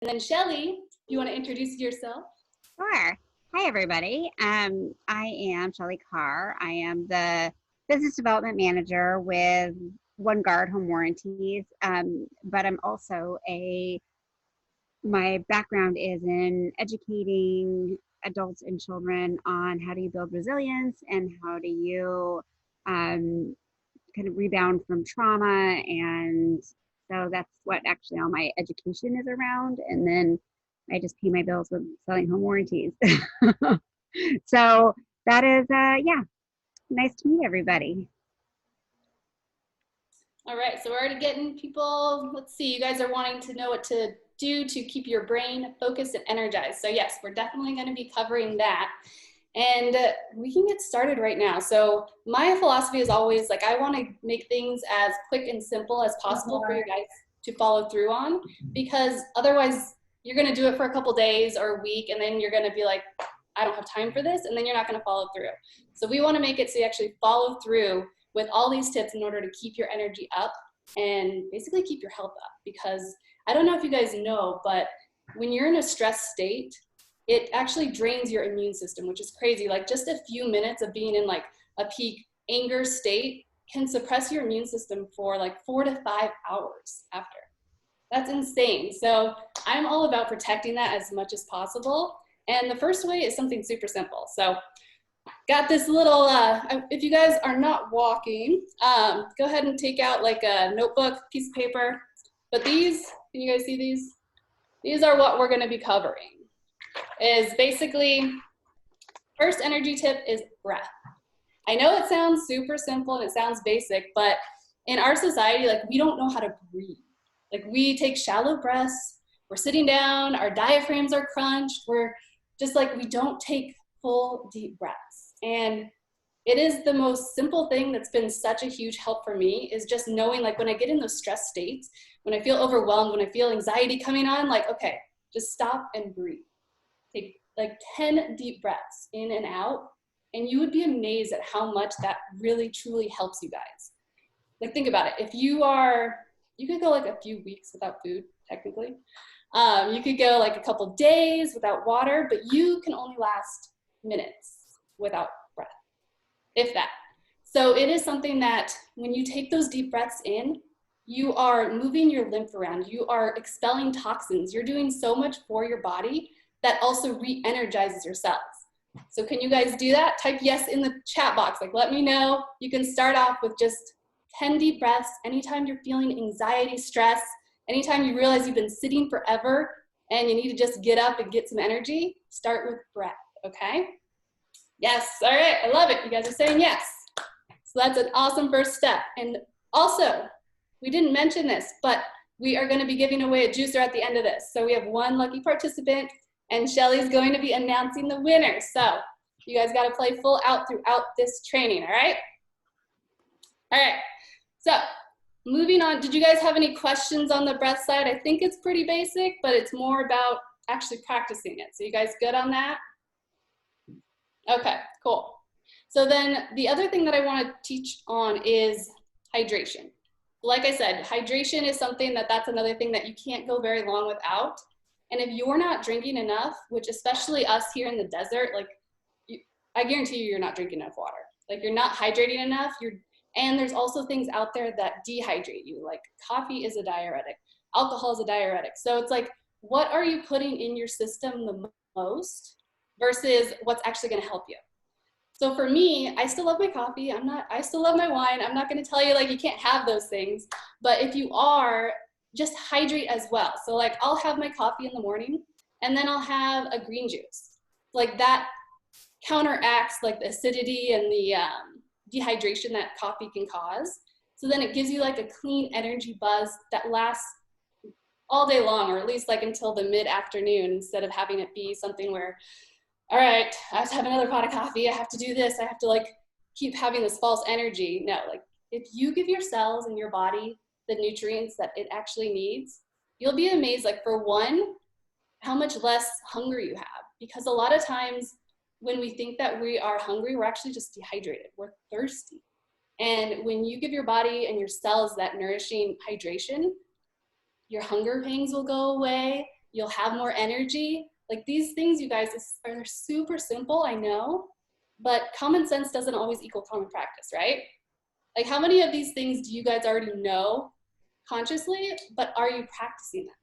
And then Shelly, you want to introduce yourself? Sure. Hi, everybody. I am Shelly Carr. I am the business development manager with One Guard Home Warranties, but I'm also my background is in educating adults and children on how do you build resilience and how do you um, kind of rebound from trauma. And so that's what actually all my education is around. And then I just pay my bills with selling home warranties. So that is, yeah, nice to meet everybody. All right, so we're already getting people, let's see, you guys are wanting to know what to do to keep your brain focused and energized. So yes, we're definitely going to be covering that. And we can get started right now. So my philosophy is always like, I want to make things as quick and simple as possible for you guys to follow through on, because otherwise you're going to do it for a couple days or a week, and then you're going to be like, I don't have time for this, and then you're not going to follow through. So we want to make it so you actually follow through with all these tips in order to keep your energy up and basically keep your health up. Because I don't know if you guys know, but when you're in a stress state, it actually drains your immune system, which is crazy. Like just a few minutes of being in like a peak anger state can suppress your immune system for like 4 to 5 hours after. That's insane. So I'm all about protecting that as much as possible. And the first way is something super simple. So got this little, if you guys are not walking, go ahead and take out like a notebook, piece of paper. But these, can you guys see these? These are what we're gonna be covering. Is basically, first energy tip is breath. I know it sounds super simple and it sounds basic, but in our society, like we don't know how to breathe. Like we take shallow breaths, we're sitting down, our diaphragms are crunched, we're just like, we don't take full deep breaths. And it is the most simple thing that's been such a huge help for me, is just knowing like when I get in those stress states, when I feel overwhelmed, when I feel anxiety coming on, like, okay, just stop and breathe. Take like 10 deep breaths in and out, and you would be amazed at how much that really truly helps you guys. Like think about it. If you could go like a few weeks without food, technically. You could go like a couple days without water, but you can only last minutes without breath, if that. So it is something that when you take those deep breaths in, you are moving your lymph around, you are expelling toxins, you're doing so much for your body that also re-energizes your cells. So can you guys do that? Type yes in the chat box, like let me know. You can start off with just 10 deep breaths anytime you're feeling anxiety, stress, anytime you realize you've been sitting forever and you need to just get up and get some energy, start with breath, okay? Yes, all right, I love it. You guys are saying yes. So that's an awesome first step. And also, we didn't mention this, but we are gonna be giving away a juicer at the end of this. So we have one lucky participant, and Shelly's going to be announcing the winner. So you guys gotta play full out throughout this training, all right? All right, so moving on, did you guys have any questions on the breath side? I think it's pretty basic, but it's more about actually practicing it. So you guys good on that? Okay, cool. So then the other thing that I want to teach on is hydration. Like I said, hydration is something that's another thing that you can't go very long without. And if you're not drinking enough, which especially us here in the desert, like I guarantee you're not drinking enough water. Like you're not hydrating enough. And there's also things out there that dehydrate you. Like coffee is a diuretic, alcohol is a diuretic. So it's like, what are you putting in your system the most versus what's actually going to help you? So for me, I still love my coffee. I still love my wine. I'm not going to tell you like you can't have those things, but if you are, just hydrate as well. So like I'll have my coffee in the morning and then I'll have a green juice. Like that counteracts like the acidity and the dehydration that coffee can cause. So then it gives you like a clean energy buzz that lasts all day long, or at least like until the mid-afternoon, instead of having it be something where, all right, I have to have another pot of coffee, I have to do this, I have to like keep having this false energy. No, like if you give your cells and your body the nutrients that it actually needs, you'll be amazed, like for one, how much less hunger you have. Because a lot of times when we think that we are hungry, we're actually just dehydrated, we're thirsty. And when you give your body and your cells that nourishing hydration, your hunger pangs will go away, You'll have more energy. Like these things, you guys, are super simple, I know, but common sense doesn't always equal common practice, right? Like how many of these things do you guys already know consciously, but are you practicing them?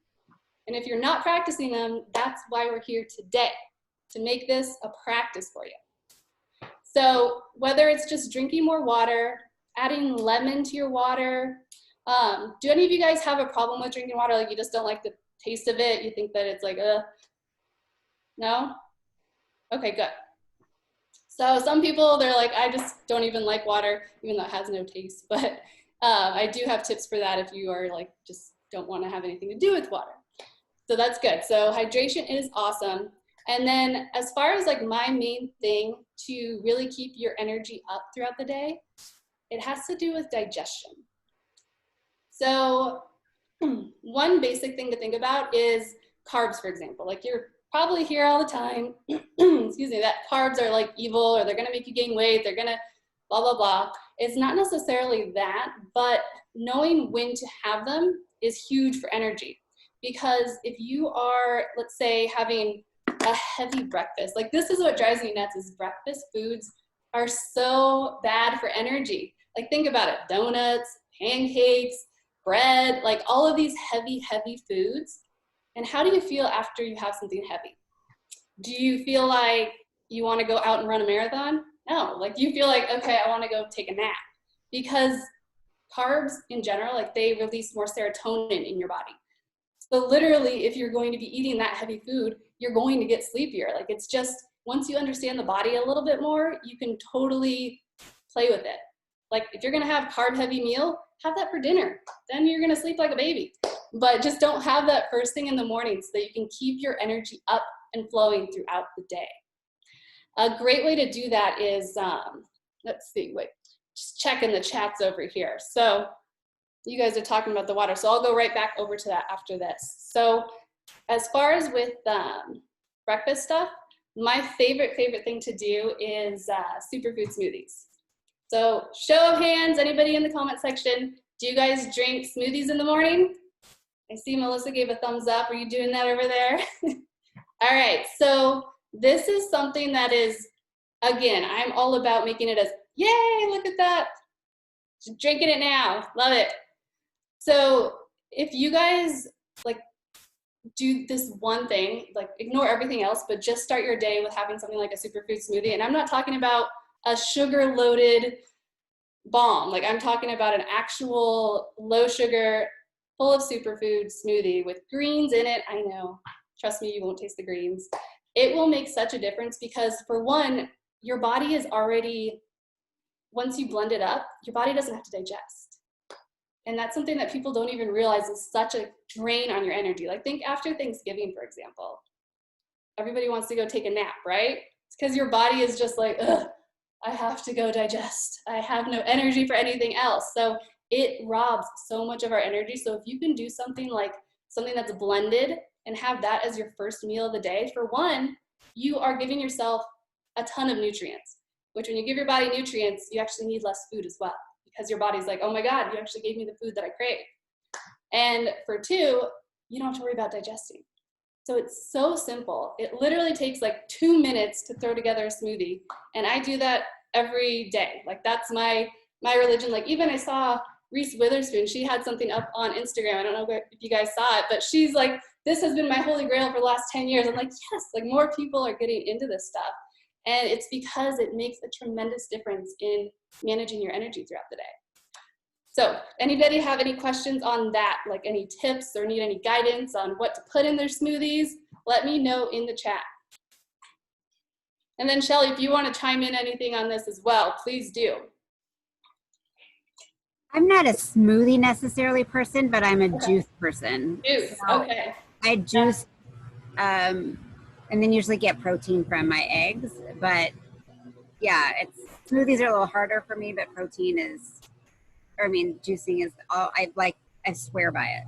And if you're not practicing them, that's why we're here today, to make this a practice for you. So whether it's just drinking more water, adding lemon to your water, do any of you guys have a problem with drinking water? Like you just don't like the taste of it? You think that it's like, no? Okay, good. So some people, they're like, I just don't even like water, even though it has no taste. But I do have tips for that if you are like, just don't want to have anything to do with water. So that's good. So hydration is awesome. And then as far as like my main thing to really keep your energy up throughout the day, it has to do with digestion. So one basic thing to think about is carbs, for example. Like you're probably hear all the time, excuse me, that carbs are like evil or they're gonna make you gain weight, they're gonna blah, blah, blah. It's not necessarily that, but knowing when to have them is huge for energy. Because if you are, let's say, having a heavy breakfast, like this is what drives me nuts is breakfast foods are so bad for energy. Like think about it, donuts, pancakes, bread, like all of these heavy, heavy foods. And how do you feel after you have something heavy? Do you feel like you want to go out and run a marathon? No, like you feel like, okay, I want to go take a nap. Because carbs in general, like they release more serotonin in your body. So literally, if you're going to be eating that heavy food, you're going to get sleepier. Like it's just, once you understand the body a little bit more, you can totally play with it. Like if you're gonna have carb heavy meal, have that for dinner. Then you're gonna sleep like a baby. But just don't have that first thing in the morning so that you can keep your energy up and flowing throughout the day. A great way to do that is, let's see, wait, just checking the chats over here. So you guys are talking about the water, so I'll go right back over to that after this. So as far as with breakfast stuff, my favorite thing to do is superfood smoothies. So show of hands, anybody in the comment section, do you guys drink smoothies in the morning? I see Melissa gave a thumbs up. Are you doing that over there? All right, so this is something that is, again, I'm all about making it as, yay, look at that. Just drinking it now, love it. So if you guys like do this one thing, like ignore everything else, but just start your day with having something like a superfood smoothie. And I'm not talking about a sugar loaded bomb. Like I'm talking about an actual low sugar, full of superfood smoothie with greens in it. I know, trust me, you won't taste the greens. It will make such a difference because for one, your body is already, once you blend it up, your body doesn't have to digest. And that's something that people don't even realize is such a drain on your energy. Like think after Thanksgiving, for example, everybody wants to go take a nap, right? It's because your body is just like, ugh, I have to go digest. I have no energy for anything else. So it robs so much of our energy. So if you can do something like something that's blended and have that as your first meal of the day, for one, you are giving yourself a ton of nutrients, which when you give your body nutrients, you actually need less food as well because your body's like, oh my God, you actually gave me the food that I crave. And for two, you don't have to worry about digesting. So it's so simple. It literally takes like 2 minutes to throw together a smoothie. And I do that every day. Like that's my religion. Like even I saw Reese Witherspoon, she had something up on Instagram. I don't know if you guys saw it, but she's like, this has been my holy grail for the last 10 years. I'm like, yes, like more people are getting into this stuff. And it's because it makes a tremendous difference in managing your energy throughout the day. So anybody have any questions on that, like any tips or need any guidance on what to put in their smoothies? Let me know in the chat. And then Shelly, if you want to chime in anything on this as well, please do. I'm not a smoothie necessarily person, but I'm a juice person. Juice, So okay. I juice and then usually get protein from my eggs. But yeah, smoothies are a little harder for me, but protein is, juicing is all I swear by it.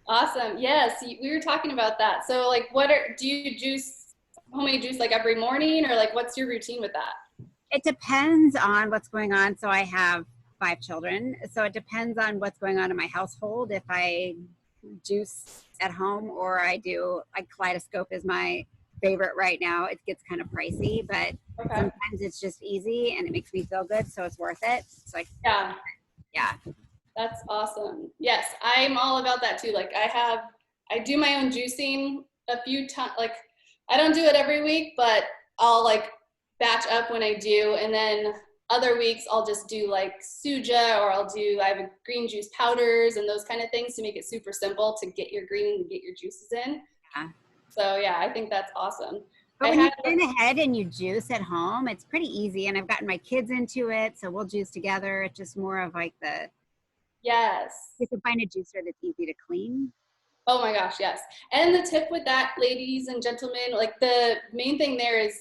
Awesome. Yes, we were talking about that. So like do you juice homemade juice like every morning or like what's your routine with that? It depends on what's going on. So I have 5 children. So it depends on what's going on in my household. If I juice at home, or I do like Kaleidoscope is my favorite right now. It gets kind of pricey, but Okay. sometimes it's just easy and it makes me feel good, so it's worth it. So like, Yeah. yeah, That's awesome. Yes, I'm all about that too. Like I do my own juicing a few times. Like I don't do it every week, but I'll like batch up when I do. And then other weeks I'll just do like suja, or I have a green juice powders and those kind of things to make it super simple to get your green and get your juices in. yeah. So yeah, I think that's awesome. But I when you had, plan ahead and you juice at home, it's pretty easy. And I've gotten my kids into it, so we'll juice together. It's just more of like yes. you can find a juicer that's easy to clean. Oh my gosh, yes. And the tip with that, ladies and gentlemen, like the main thing there is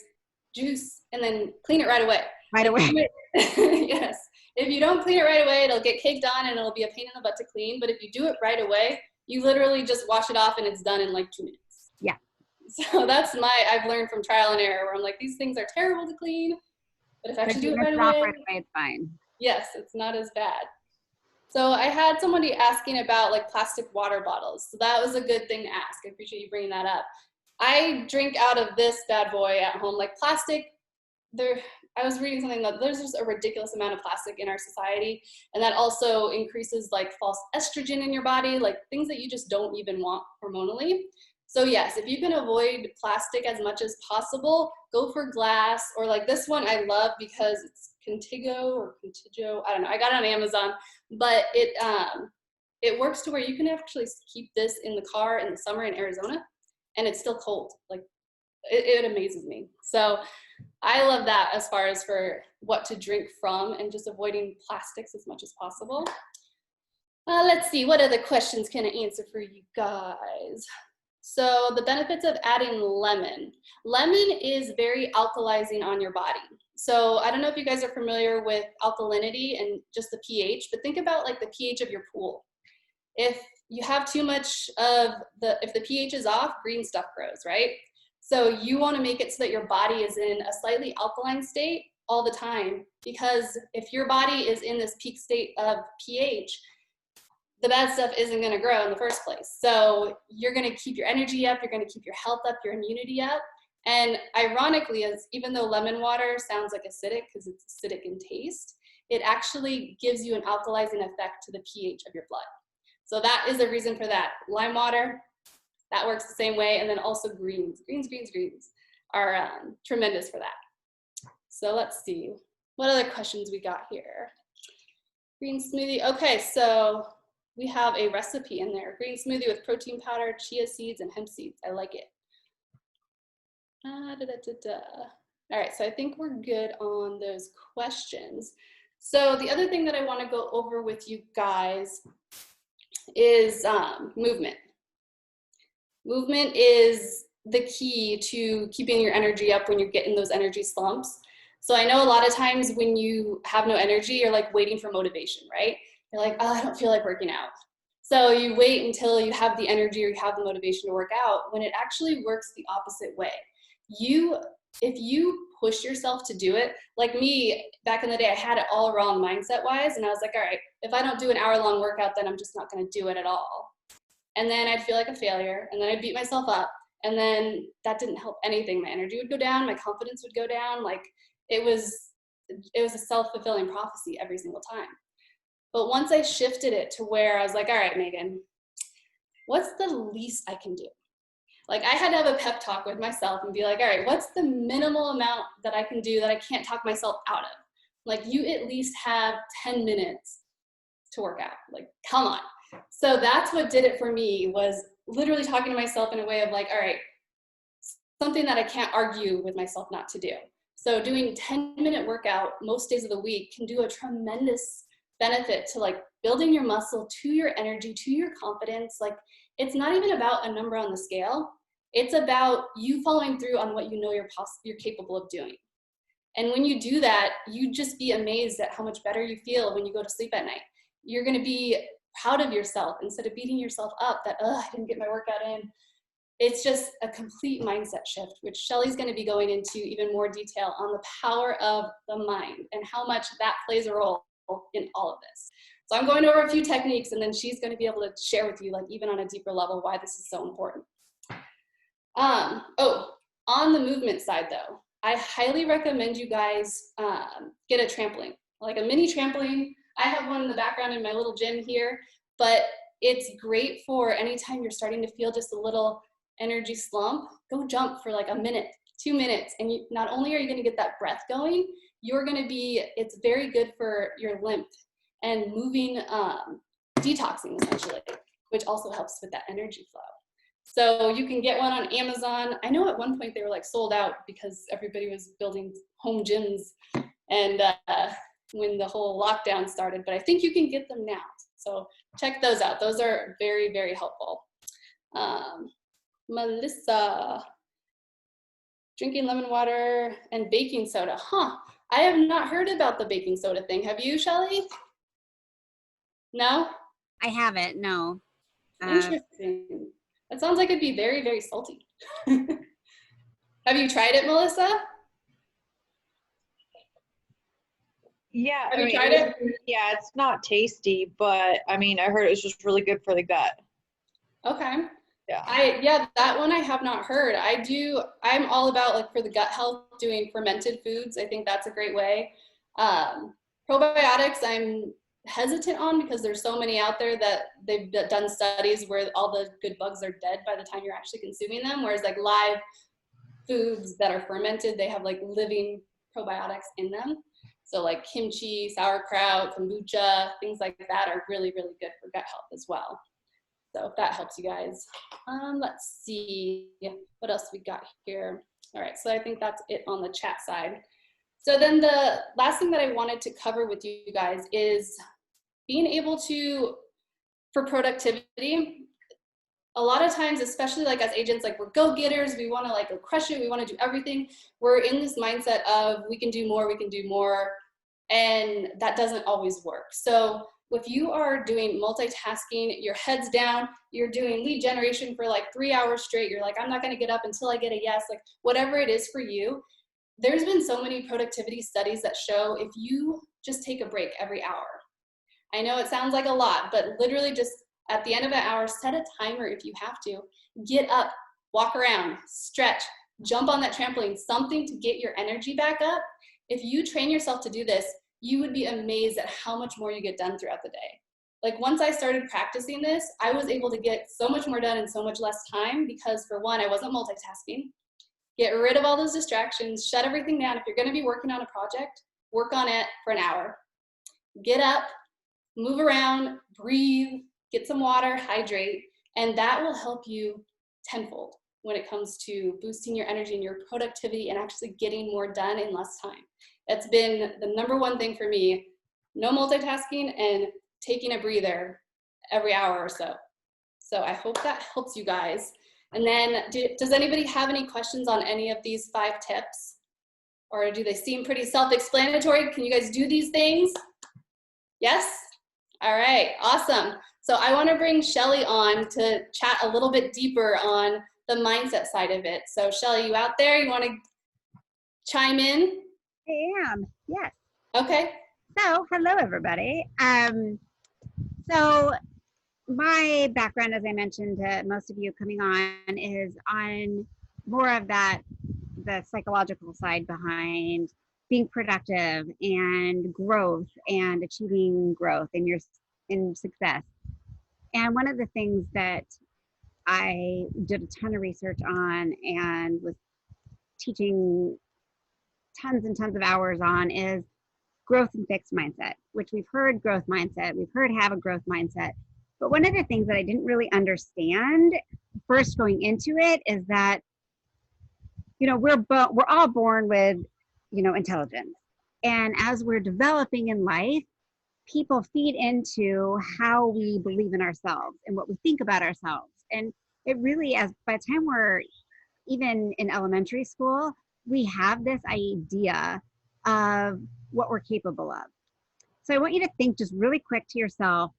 juice and then clean it right away. Right Like, away. yes. If you don't clean it right away, it'll get caked on and it'll be a pain in the butt to clean. But if you do it right away, you literally just wash it off and it's done in like 2 minutes. Yeah. So I've learned from trial and error where I'm like, these things are terrible to clean, but if I But actually if you do it rinse right it off away, right away, it's fine. yes, it's not as bad. So I had somebody asking about like plastic water bottles. So that was a good thing to ask. I appreciate you bringing that up. I drink out of this bad boy at home. Like plastic, I was reading something that there's just a ridiculous amount of plastic in our society. And that also increases like false estrogen in your body, like things that you just don't even want hormonally. So yes, if you can avoid plastic as much as possible, go for glass, or like this one I love because it's Contigo, I don't know. I got it on Amazon, but it works to where you can actually keep this in the car in the summer in Arizona and it's still cold. Like it amazes me. So I love that as far as for what to drink from and just avoiding plastics as much as possible. Let's see, what other questions can I answer for you guys? So the benefits of adding lemon. Lemon is very alkalizing on your body. So I don't know if you guys are familiar with alkalinity and just the pH, but think about like the pH of your pool. If you have too much if the pH is off, green stuff grows, right? So you want to make it so that your body is in a slightly alkaline state all the time, because if your body is in this peak state of pH, the bad stuff isn't going to grow in the first place. So you're going to keep your energy up, you're going to keep your health up, your immunity up. And ironically, as even though lemon water sounds like acidic because it's acidic in taste, it actually gives you an alkalizing effect to the pH of your blood. So that is the reason for that. Lime water, that works the same way. And then also greens are tremendous for that. So let's see, what other questions we got here? Green smoothie, okay, so we have a recipe in there. Green smoothie with protein powder, chia seeds, and hemp seeds. I like it. All right, so I think we're good on those questions. So the other thing that I want to go over with you guys is movement. Movement is the key to keeping your energy up when you're getting those energy slumps. So I know a lot of times when you have no energy, you're like waiting for motivation, right? You're like, oh, I don't feel like working out. So you wait until you have the energy or you have the motivation to work out, when it actually works the opposite way. If you push yourself to do it, like me back in the day, I had it all wrong mindset wise. And I was like, all right, if I don't do an hour-long workout, then I'm just not going to do it at all. And then I'd feel like a failure, and then I'd beat myself up, and then that didn't help anything. My energy would go down, my confidence would go down. Like it was a self-fulfilling prophecy every single time. But once I shifted it to where I was like, all right, Megan, what's the least I can do? Like I had to have a pep talk with myself and be like, all right, what's the minimal amount that I can do that I can't talk myself out of? Like you at least have 10 minutes to work out. Like, come on. So that's what did it for me, was literally talking to myself in a way of like, all right, something that I can't argue with myself not to do. So doing 10-minute workout most days of the week can do a tremendous benefit to like building your muscle, to your energy, to your confidence. Like it's not even about a number on the scale. It's about you following through on what you know you're capable of doing. And when you do that, you just be amazed at how much better you feel when you go to sleep at night. You're going to be proud of yourself instead of beating yourself up that, oh, I didn't get my workout in. It's just a complete mindset shift, which Shelly's going to be going into even more detail on the power of the mind and how much that plays a role in all of this. So I'm going over a few techniques, and then she's going to be able to share with you, like even on a deeper level, why this is so important. Oh, on the movement side though, I highly recommend you guys get a trampoline, like a mini trampoline. I have one in the background in my little gym here, but it's great for anytime you're starting to feel just a little energy slump. Go jump for like a minute, 2 minutes, and not only are you going to get that breath going, you're going to be, it's very good for your lymph and moving, detoxing essentially, which also helps with that energy flow. So you can get one on Amazon. I know at one point they were like sold out because everybody was building home gyms and when the whole lockdown started, but I think you can get them now. So check those out. Those are very, very helpful. Melissa, drinking lemon water and baking soda. Huh, I have not heard about the baking soda thing. Have you, Shelly? No? I haven't, no. Interesting. That sounds like it'd be very, very salty. Have you tried it, Melissa? Yeah, Have you tried it? Yeah, it's not tasty, but I mean, I heard it was just really good for the gut. Okay. Yeah. Yeah, that one I have not heard. I'm all about, like, for the gut health, doing fermented foods. I think that's a great way. Probiotics I'm hesitant on because there's so many out there that they've done studies where all the good bugs are dead by the time you're actually consuming them, whereas like live foods that are fermented, they have like living probiotics in them. So like kimchi, sauerkraut, kombucha, things like that are really, really good for gut health as well. So if that helps you guys. Let's see what else we got here. All right, so I think that's it on the chat side. So then the last thing that I wanted to cover with you guys is being able to, for productivity, a lot of times, especially like as agents, like we're go-getters, we want to like go crush it, we want to do everything. We're in this mindset of we can do more, and that doesn't always work. So if you are doing multitasking, your head's down, you're doing lead generation for like 3 hours straight, you're like, I'm not going to get up until I get a yes, like whatever it is for you, there's been so many productivity studies that show if you just take a break every hour. I know it sounds like a lot, but literally just at the end of an hour, set a timer if you have to. Get up, walk around, stretch, jump on that trampoline, something to get your energy back up. If you train yourself to do this, you would be amazed at how much more you get done throughout the day. Like once I started practicing this, I was able to get so much more done in so much less time because for one, I wasn't multitasking. Get rid of all those distractions, shut everything down. If you're gonna be working on a project, work on it for an hour. Get up, move around, breathe, get some water, hydrate, and that will help you tenfold when it comes to boosting your energy and your productivity and actually getting more done in less time. That's been the number one thing for me, no multitasking and taking a breather every hour or so. So I hope that helps you guys. And then does anybody have any questions on any of these 5 tips? Or do they seem pretty self-explanatory? Can you guys do these things? Yes? All right, awesome. So I want to bring Shelly on to chat a little bit deeper on the mindset side of it. So Shelly, you out there? You want to chime in? I am, yes. Okay. So, hello everybody. So my background, as I mentioned to most of you coming on, is on more of that, the psychological side behind being productive and growth and achieving growth in success. And one of the things that I did a ton of research on and was teaching tons and tons of hours on is growth and fixed mindset, which we've heard growth mindset, we've heard have a growth mindset. But one of the things that I didn't really understand first going into it is that, you know, we're all born with, you know, intelligence. And as we're developing in life, people feed into how we believe in ourselves and what we think about ourselves. And it really, as by the time we're even in elementary school, we have this idea of what we're capable of. So I want you to think just really quick to yourself,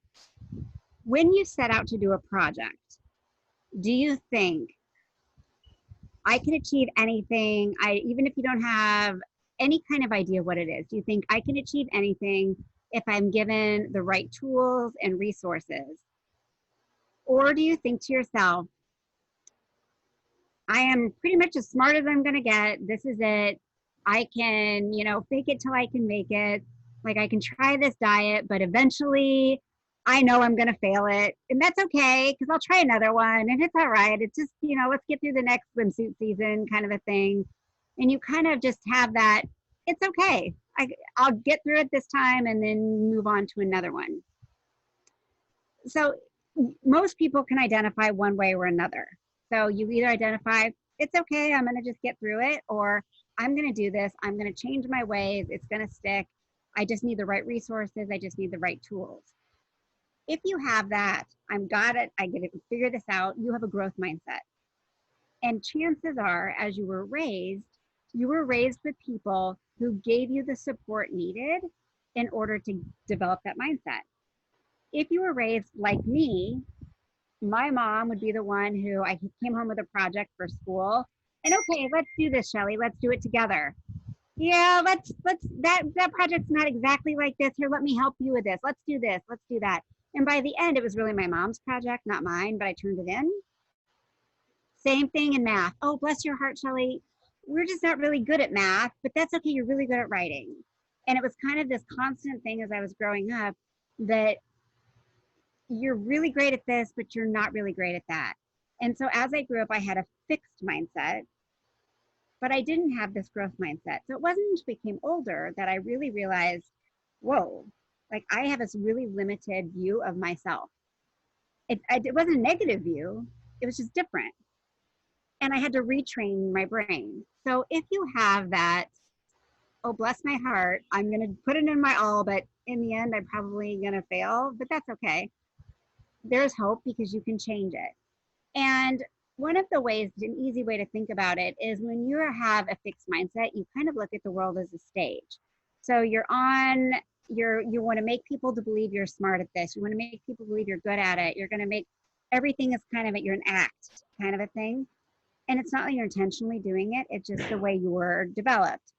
when you set out to do a project, do you think I can achieve anything? Even if you don't have any kind of idea what it is, do you think I can achieve anything if I'm given the right tools and resources? Or do you think to yourself, I am pretty much as smart as I'm going to get. This is it. I can, fake it till I can make it. Like I can try this diet, but eventually I know I'm going to fail it. And that's okay because I'll try another one and it's all right. It's just, let's get through the next swimsuit season kind of a thing. And you kind of just have that, it's okay. I'll get through it this time and then move on to another one. So most people can identify one way or another. So you either identify, it's okay, I'm going to just get through it, or I'm going to do this, I'm going to change my ways, it's going to stick. I just need the right resources, I just need the right tools. If you have that, I'm got it, I get it, figure this out, you have a growth mindset. And chances are, as you were raised with people who gave you the support needed in order to develop that mindset. If you were raised like me, my mom would be the one who I came home with a project for school and okay, let's do this, Shelly. Let's do it together. Yeah, let's that project's not exactly like this. Here, let me help you with this. Let's do this. Let's do that. And by the end, it was really my mom's project, not mine, but I turned it in. Same thing in math. Oh, bless your heart, Shelly. We're just not really good at math, but that's okay. You're really good at writing. And it was kind of this constant thing as I was growing up that you're really great at this, but you're not really great at that. And so as I grew up, I had a fixed mindset, but I didn't have this growth mindset. So it wasn't until I became older that I really realized, whoa, like I have this really limited view of myself. It wasn't a negative view, it was just different. And I had to retrain my brain. So if you have that, oh, bless my heart, I'm going to put it in my all, but in the end, I'm probably going to fail, but that's okay. There's hope because you can change it. And one of the ways, an easy way to think about it is when you have a fixed mindset, you kind of look at the world as a stage. So you want to make people to believe you're smart at this. You want to make people believe you're good at it. You're going to make everything is kind of you're an act kind of a thing. And it's not that you're intentionally doing it. It's just the way you were developed.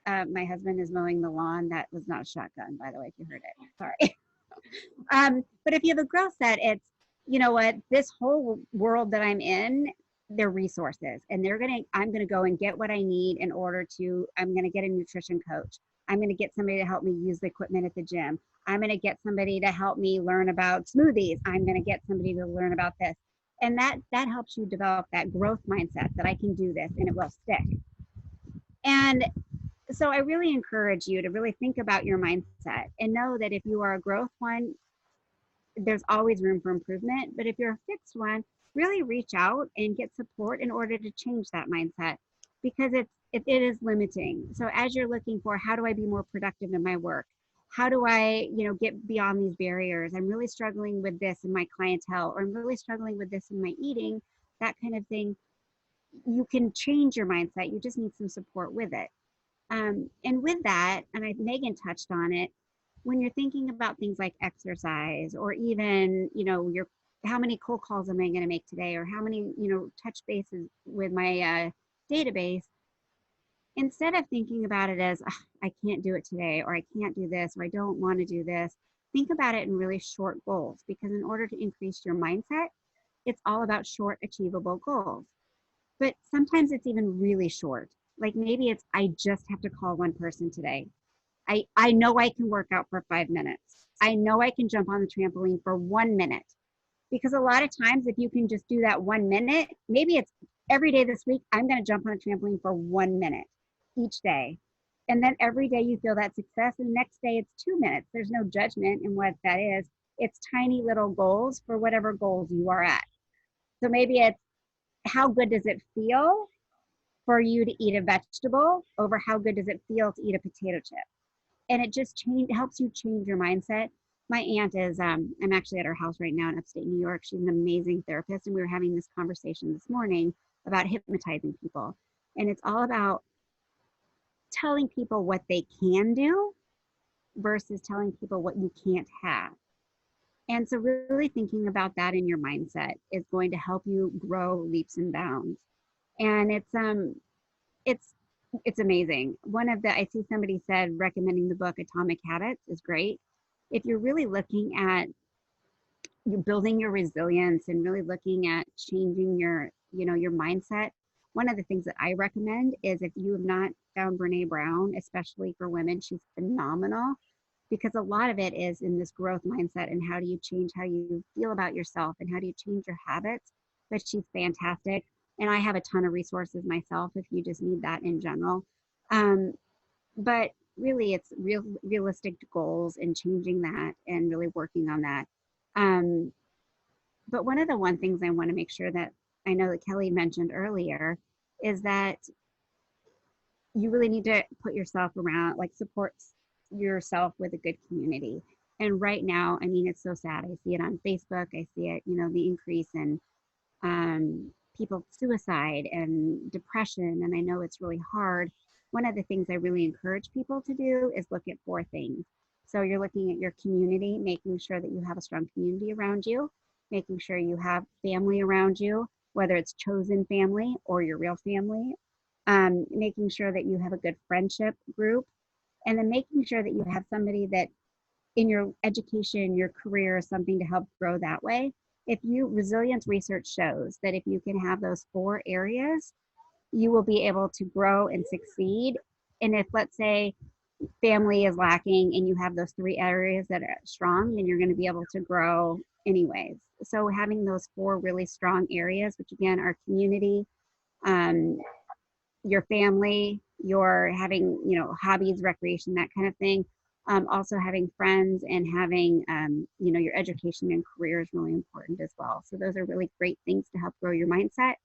My husband is mowing the lawn. That was not a shotgun, by the way, if you heard it. Sorry. But if you have a growth set, it's, you know what, this whole world that I'm in, they're resources and I'm going to go and get what I need I'm going to get a nutrition coach. I'm going to get somebody to help me use the equipment at the gym. I'm going to get somebody to help me learn about smoothies. I'm going to get somebody to learn about this. And that helps you develop that growth mindset that I can do this and it will stick. And so I really encourage you to really think about your mindset and know that if you are a growth one, there's always room for improvement. But if you're a fixed one, really reach out and get support in order to change that mindset because it is limiting. So as you're looking for, how do I be more productive in my work? How do I, get beyond these barriers? I'm really struggling with this in my clientele, or I'm really struggling with this in my eating, that kind of thing. You can change your mindset. You just need some support with it. And with that, and Megan touched on it, when you're thinking about things like exercise or even, how many cold calls am I going to make today? Or how many, touch bases with my database? Instead of thinking about it as, I can't do it today, or I can't do this, or I don't want to do this, think about it in really short goals, because in order to increase your mindset, it's all about short, achievable goals. But sometimes it's even really short. Like maybe it's, I just have to call one person today. I know I can work out for 5 minutes. I know I can jump on the trampoline for 1 minute. Because a lot of times, if you can just do that 1 minute, maybe it's every day this week, I'm going to jump on a trampoline for 1 minute each day. And then every day you feel that success. And the next day it's 2 minutes. There's no judgment in what that is. It's tiny little goals for whatever goals you are at. So maybe it's how good does it feel for you to eat a vegetable over how good does it feel to eat a potato chip? And it just helps you change your mindset. My aunt is, I'm actually at her house right now in upstate New York. She's an amazing therapist. And we were having this conversation this morning about hypnotizing people. And it's all about telling people what they can do versus telling people what you can't have. And so really thinking about that in your mindset is going to help you grow leaps and bounds. And it's amazing. I see somebody said recommending the book Atomic Habits is great. if you're really looking at you building your resilience and really looking at changing your, your mindset, one of the things that I recommend is if you have not found Brene Brown, especially for women, she's phenomenal because a lot of it is in this growth mindset and how do you change how you feel about yourself and how do you change your habits. But she's fantastic. And I have a ton of resources myself if you just need that in general. Um, but really, it's realistic goals and changing that and really working on that. Um, but one of the one things I want to make sure that I know that Kelly mentioned earlier is that you really need to put yourself around, like support yourself with a good community. And right now, I mean, it's so sad. I see it on Facebook. I see it, the increase in people suicide and depression. And I know it's really hard. One of the things I really encourage people to do is look at four things. So you're looking at your community, making sure that you have a strong community around you, making sure you have family around you, whether it's chosen family or your real family, making sure that you have a good friendship group, and then making sure that you have somebody that in your education, your career, something to help grow that way. If you, resilience research shows that if you can have those four areas, you will be able to grow and succeed. And if, let's say, family is lacking and you have those three areas that are strong, then you're going to be able to grow anyways. So having those four really strong areas, which again are community, um, your family, your having, hobbies, recreation, that kind of thing. Also having friends and having, your education and career is really important as well. So those are really great things to help grow your mindset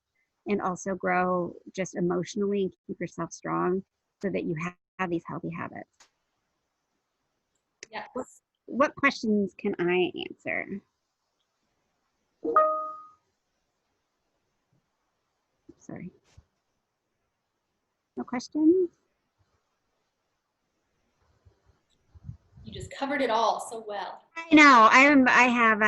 and also grow just emotionally and keep yourself strong so that you have these healthy habits. Yes. What questions can I answer? Sorry. No questions? You just covered it all so well. I know. I have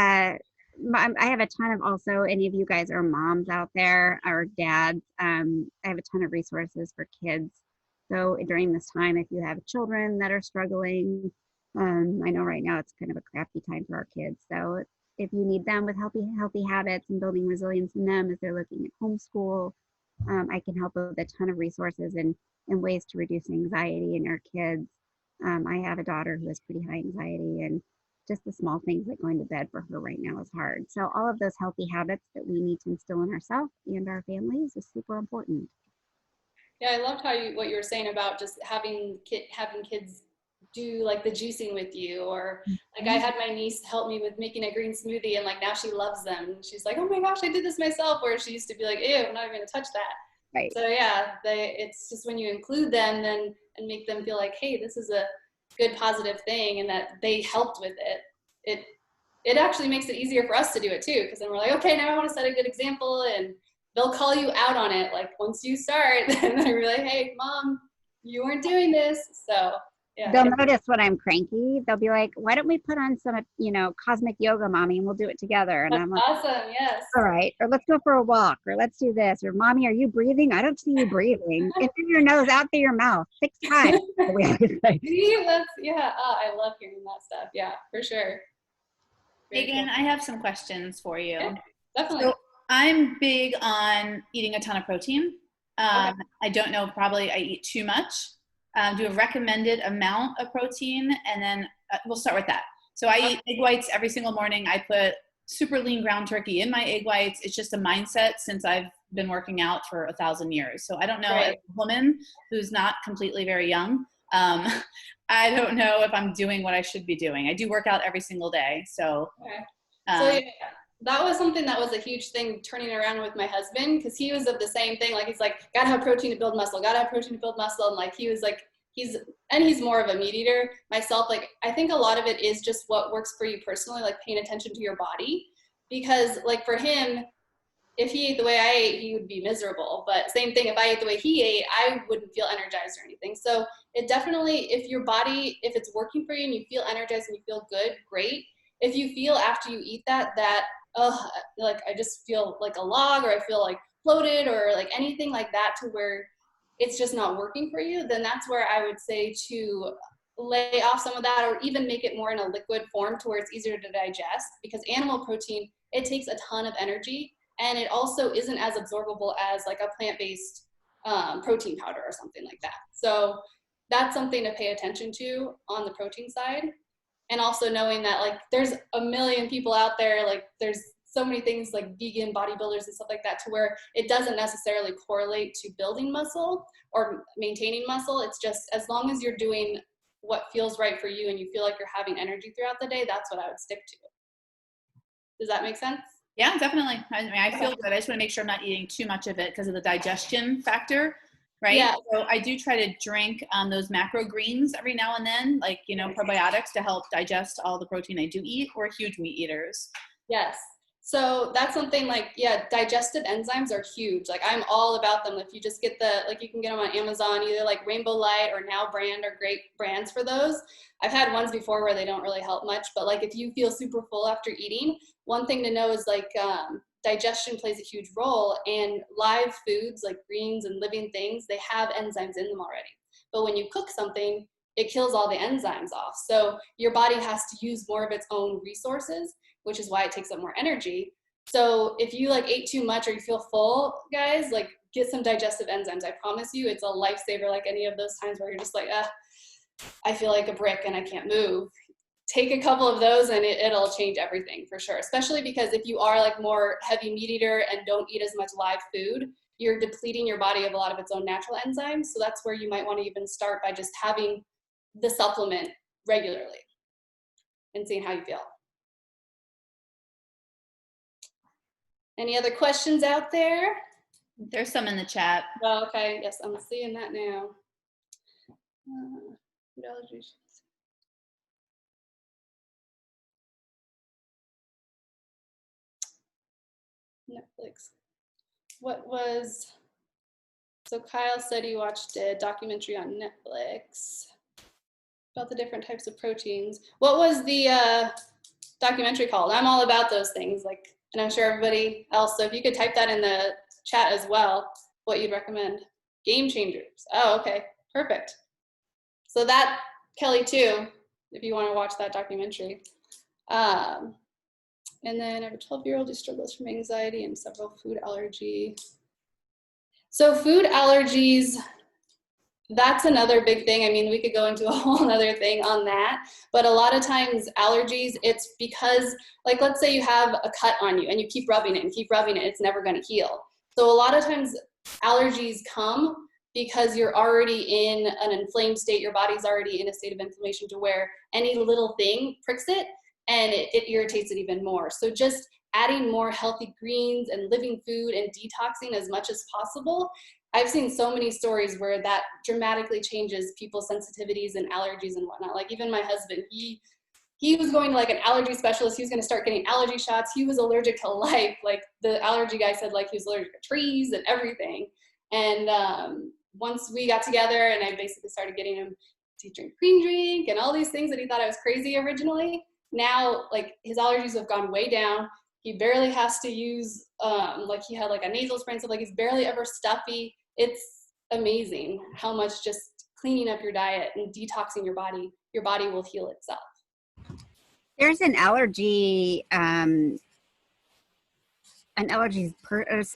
a ton of also, any of you guys are moms out there or dads. I have a ton of resources for kids. So during this time, if you have children that are struggling, I know right now it's kind of a crappy time for our kids. So if you need them with healthy habits and building resilience in them as they're looking at homeschool, I can help with a ton of resources and ways to reduce anxiety in your kids. I have a daughter who has pretty high anxiety, and just the small things like going to bed for her right now is hard. So all of those healthy habits that we need to instill in ourselves and our families is super important. Yeah, I loved what you were saying about just having kids do like the juicing with you, or like I had my niece help me with making a green smoothie, and like now she loves them. She's like, oh my gosh, I did this myself. Where she used to be like, ew, I'm not even gonna touch that. Right. So yeah, it's just when you include them then and make them feel like, hey, this is a good positive thing, and that they helped with it actually makes it easier for us to do it too, because then we're like, okay, now I want to set a good example, and they'll call you out on it. Like once you start, then they're like, hey, mom, you weren't doing this. So yeah. They'll notice when I'm cranky. They'll be like, why don't we put on some, cosmic yoga, mommy, and we'll do it together. And I'm like, awesome. Yes. All right. Or let's go for a walk, or let's do this. Or mommy, are you breathing? I don't see you breathing. In through your nose, out through your mouth. 6 times. We always say. Yeah. Oh, I love hearing that stuff. Yeah, for sure. Megan, I have some questions for you. Yeah, definitely. So I'm big on eating a ton of protein. I don't know, probably I eat too much. Do a recommended amount of protein, and then we'll start with that. So I eat egg whites every single morning. I put super lean ground turkey in my egg whites. It's just a mindset since I've been working out for 1,000 years. So I don't know, as a woman who's not completely very young, I don't know if I'm doing what I should be doing. I do work out every single day. So, yeah, that was something that was a huge thing turning around with my husband, because he was of the same thing. Like he's like, gotta have protein to build muscle, gotta have protein to build muscle. And like he was like, he's more of a meat eater. Myself, like I think a lot of it is just what works for you personally, like paying attention to your body. Because like for him, if he ate the way I ate, he would be miserable. But same thing, if I ate the way he ate, I wouldn't feel energized or anything. So it definitely, if your body, if it's working for you and you feel energized and you feel good, great. If you feel after you eat that, like I just feel like a log, or I feel like bloated, or like anything like that, to where it's just not working for you, then that's where I would say to lay off some of that, or even make it more in a liquid form to where it's easier to digest, because animal protein, it takes a ton of energy, and it also isn't as absorbable as like a plant-based protein powder or something like that. So that's something to pay attention to on the protein side. And also knowing that like there's a million people out there, like there's so many things like vegan bodybuilders and stuff like that, to where it doesn't necessarily correlate to building muscle or maintaining muscle. It's just as long as you're doing what feels right for you and you feel like you're having energy throughout the day, that's what I would stick to. Does that make sense? Yeah, definitely. I mean, I feel good. I just want to make sure I'm not eating too much of it because of the digestion factor, right? Yeah. So I do try to drink those macro greens every now and then, like, you know, probiotics to help digest all the protein I do eat. We're huge meat eaters. Yes. So that's something like, yeah, digestive enzymes are huge. Like I'm all about them. If you just get like you can get them on Amazon, either like Rainbow Light or Now Brand are great brands for those. I've had ones before where they don't really help much, but like if you feel super full after eating, one thing to know is like digestion plays a huge role, and live foods like greens and living things, they have enzymes in them already. But when you cook something, it kills all the enzymes off. So your body has to use more of its own resources, which is why it takes up more energy. So if you like ate too much or you feel full, guys, like get some digestive enzymes. I promise you, it's a lifesaver. Like any of those times where you're just like, I feel like a brick and I can't move. Take a couple of those and it'll change everything for sure. Especially because if you are like more heavy meat eater and don't eat as much live food, you're depleting your body of a lot of its own natural enzymes. So that's where you might want to even start by just having the supplement regularly and seeing how you feel. Any other questions out there? There's some in the chat. Oh, okay. Yes, I'm seeing that now. Food allergies. Netflix. So Kyle said he watched a documentary on Netflix about the different types of proteins. What was the documentary called? I'm all about those things, like, and I'm sure everybody else. So if you could type that in the chat as well, what you'd recommend. Game Changers. Oh, okay, perfect. So that, Kelly too, if you want to watch that documentary. And then I have a 12-year-old who struggles from anxiety and several food allergies. So food allergies, that's another big thing. I mean, we could go into a whole other thing on that, but a lot of times allergies, it's because, like, let's say you have a cut on you and you keep rubbing it and keep rubbing it, it's never going to heal. So a lot of times allergies come because you're already in an inflamed state, your body's already in a state of inflammation to where any little thing pricks it and it irritates it even more. So just adding more healthy greens and living food and detoxing as much as possible. I've seen so many stories where that dramatically changes people's sensitivities and allergies and whatnot. Like even my husband, he was going to like an allergy specialist. He was going to start getting allergy shots. He was allergic to life. Like the allergy guy said, like he was allergic to trees and everything. And once we got together and I basically started getting him to drink green drink and all these things that he thought I was crazy originally, now like his allergies have gone way down. He barely has to use, like he had like a nasal spray and stuff, like he's barely ever stuffy. It's amazing how much just cleaning up your diet and detoxing your body will heal itself. There's an allergy,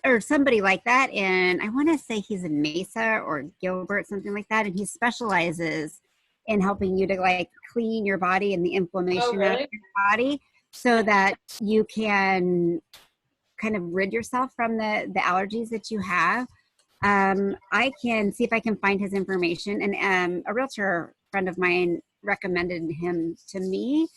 or somebody like that, and I want to say he's in Mesa or Gilbert, something like that, and he specializes in helping you to like clean your body and the inflammation out of your body so that you can kind of rid yourself from the allergies that you have. I can see if I can find his information, and a realtor friend of mine recommended him to me.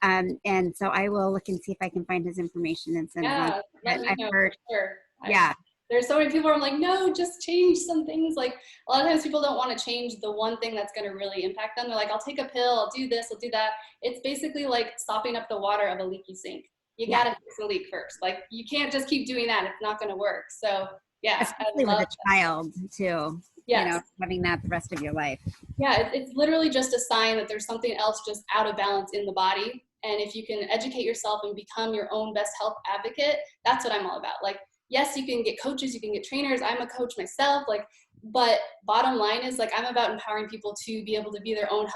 And so I will look and see if I can find his information and send it on. Let me know heard, for sure. Yeah. There's so many people who are like, no, just change some things. Like a lot of times people don't want to change the one thing that's going to really impact them. They're like, I'll take a pill, I'll do this, I'll do that. It's basically like stopping up the water of a leaky sink. You got to fix the leak first. Like you can't just keep doing that. It's not going to work. So yeah. Especially with a child too. Yes. You know, having that the rest of your life. Yeah, it's literally just a sign that there's something else just out of balance in the body. And if you can educate yourself and become your own best health advocate, that's what I'm all about. Like, yes, you can get coaches, you can get trainers. I'm a coach myself, like, but bottom line is like, I'm about empowering people to be able to be their own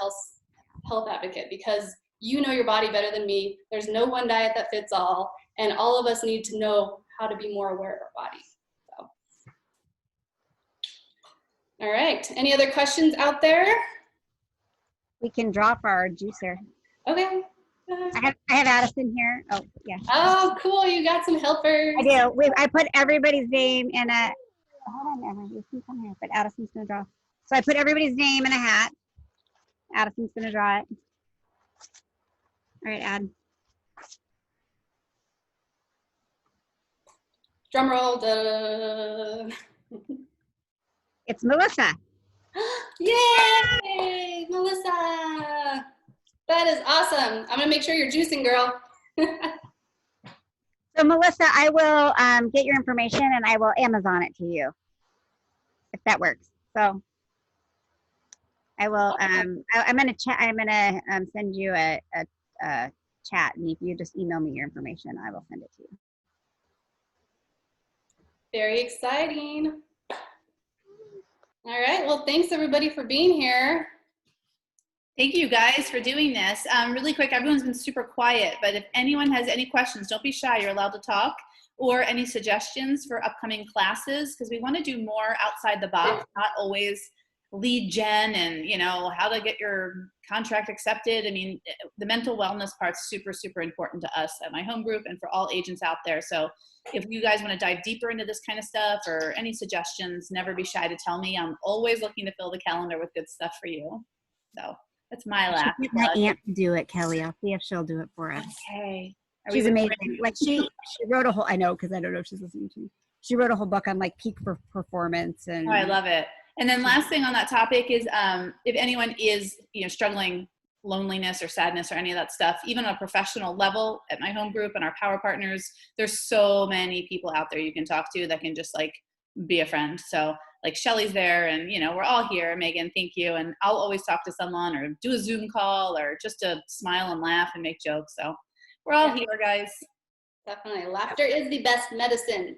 health advocate because you know your body better than me. There's no one diet that fits all, and all of us need to know how to be more aware of our body. So. All right, any other questions out there? We can drop our juicer. Okay. I have Addison here. Oh, yeah. Oh, cool, you got some helpers. I do. I put everybody's name in a, hold on, Emma, you can come here, but Addison's gonna draw. So I put everybody's name in a hat. Addison's gonna draw it. All right, Add. Drum roll. Duh. It's Melissa. Yay, Melissa. That is awesome. I'm gonna make sure you're juicing, girl. So Melissa, I will get your information and I will Amazon it to you, if that works. So I will. I'm gonna chat. I'm gonna send you a chat, and if you just email me your information, I will send it to you. Very exciting. All right. Well, thanks everybody for being here. Thank you guys for doing this. Really quick, everyone's been super quiet, but if anyone has any questions, don't be shy, you're allowed to talk, or any suggestions for upcoming classes, because we want to do more outside the box, not always lead gen and, you know, how to get your contract accepted. I mean, the mental wellness part's super, super important to us at my home group and for all agents out there. So if you guys want to dive deeper into this kind of stuff or any suggestions, never be shy to tell me. I'm always looking to fill the calendar with good stuff for you. So that's my last. Get my aunt to do it, Kelly. I'll see if she'll do it for us. Okay. She's amazing. Like she wrote a whole, I know, because I don't know if she's listening to me. She wrote a whole book on like peak performance. And oh, I love it. And then last thing on that topic is if anyone is, you know, struggling loneliness or sadness or any of that stuff, even on a professional level at my home group and our power partners, there's so many people out there you can talk to that can just like be a friend. So like Shelly's there and, you know, we're all here. Megan, thank you. And I'll always talk to someone or do a Zoom call or just to smile and laugh and make jokes. So we're all here, guys. Definitely. Laughter is the best medicine.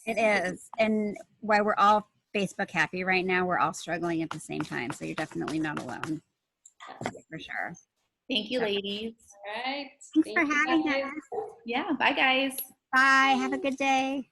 it is. And while we're all Facebook happy right now, we're all struggling at the same time. So you're definitely not alone. For sure. Thank you, ladies. All right. Thanks for having guys. us. Yeah. Bye, guys. Bye. Have a good day.